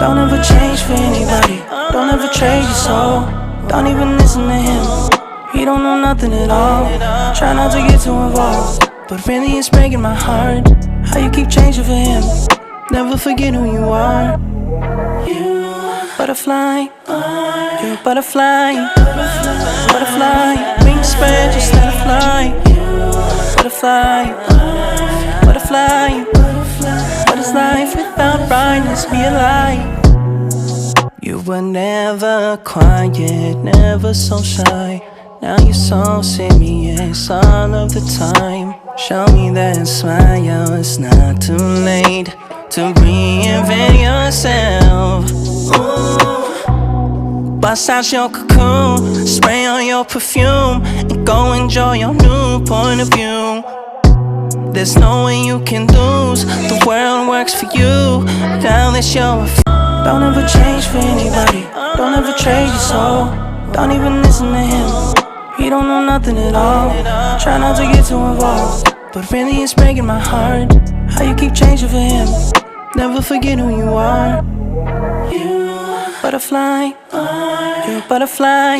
Don't ever change for anybody. Don't ever trade your soul. Don't even listen to him. He don't know nothing at all. Try not to get too involved, but really it's breaking my heart how you keep changing for him. Never forget who you are. You butterfly, you're a butterfly. Butterfly, wings spread, just let it fly. Butterfly, butterfly. What is life without brightness? Be a light. You were never quiet, never so shy. Now you're so serious all of the time. Show me that smile, it's not too late to reinvent yourself. Ooh. Bust out your cocoon, spray on your perfume, and go enjoy your new point of view. There's no way you can lose, the world works for you. Now that you're don't ever change for anybody. Don't ever trade your soul. Don't even listen to him. He don't know nothing at all. Try not to get too involved, but really it's breaking my heart how you keep changing for him. Never forget who you are. You butterfly, you're a butterfly.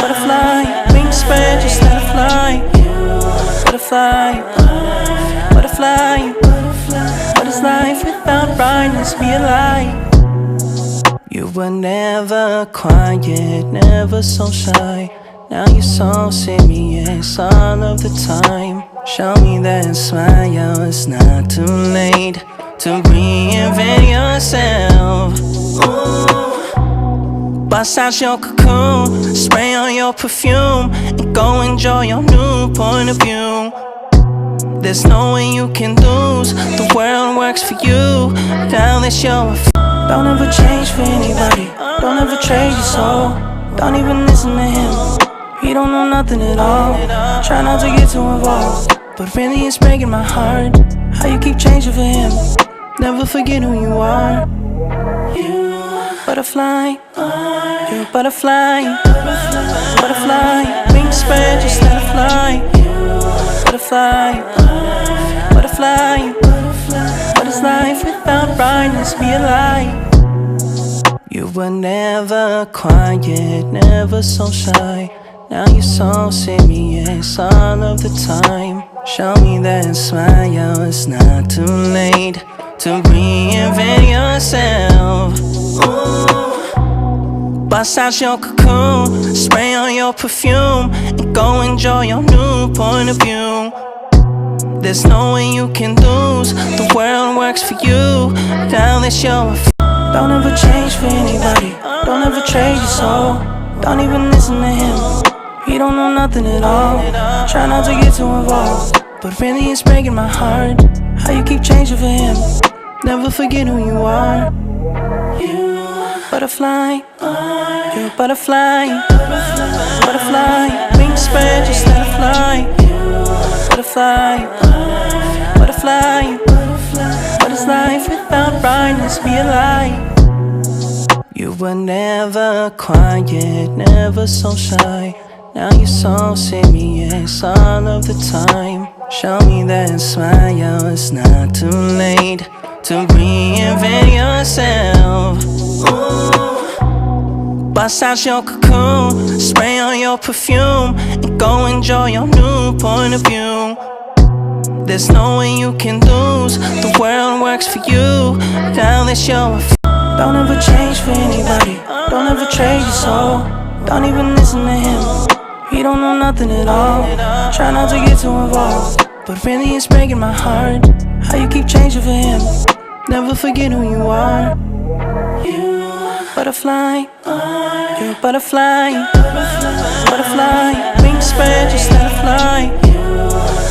Butterfly, wings spread, just let it fly. Butterfly, butterfly. What is life without brightness? Be a light. You were never quiet, never so shy. Now you're so serious all of the time. Show me that smile, it's not too late to reinvent yourself. Ooh. Bust out your cocoon, spray on your perfume, and go enjoy your new point of view. There's no way you can lose, the world works for you. Now that you're don't ever change for anybody. Don't ever trade your soul. Don't even listen to him. He don't know nothing at all. Try not to get too involved, but really it's breaking my heart how you keep changing for him. Never forget who you are. You butterfly, you're a butterfly. Butterfly, wings spread, just let it fly. Butterfly, butterfly. What is life without brightness? Be a light. You were never quiet, never so shy. Now you're so serious all of the time. Show me that smile, it's not too late to reinvent yourself. Ooh. Bust out your cocoon, spray on your perfume, and go enjoy your new point of view. There's no way you can lose, the world works for you. Now that you're don't ever change for anybody. Don't ever trade your soul. Don't even listen to him. He don't know nothing at all. Try not to get too involved, but really it's breaking my heart how you keep changing for him. Never forget who you are. You butterfly, you're a butterfly. Butterfly, wings spread, just let it fly. Butterfly, butterfly. What is life without brightness? Be a light. You were never quiet, never so shy. Now you're so serious all of the time. Show me that smile, it's not too late to reinvent yourself. Ooh. Bust out your cocoon, spray on your perfume, and go enjoy your new point of view. There's no way you can lose, the world works for you. Now that you're don't ever change for anybody. Don't ever trade your soul. Don't even listen to him. He don't know nothing at all. Try not to get too involved, but really it's breaking my heart how you keep changing for him. Never forget who you are. You butterfly, you're a butterfly. Butterfly, wings spread, just let it fly.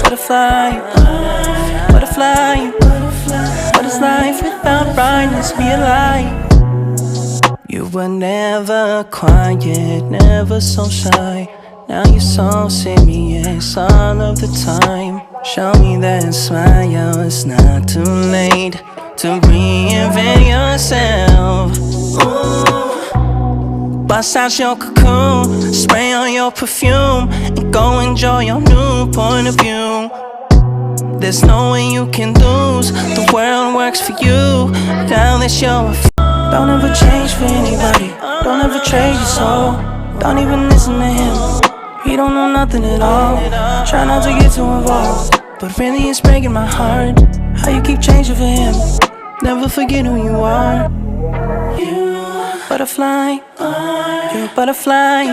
Butterfly, butterfly. What is life without brightness? Be a light. You were never quiet, never so shy. Now you're so serious all of the time. Show me that smile, it's not too late to reinvent yourself. Ooh. Bust out your cocoon, spray on your perfume, and go enjoy your new point of view. There's no way you can lose, the world works for you. Now that you're Don't ever change for anybody. Don't ever trade your soul. Don't even listen to him. He don't know nothing at all. Try not to get too involved, but really it's breaking my heart how you keep changing for him. Never forget who you are. You butterfly, you're a butterfly.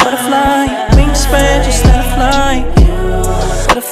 Butterfly, wings spread, just let it fly. Butterfly.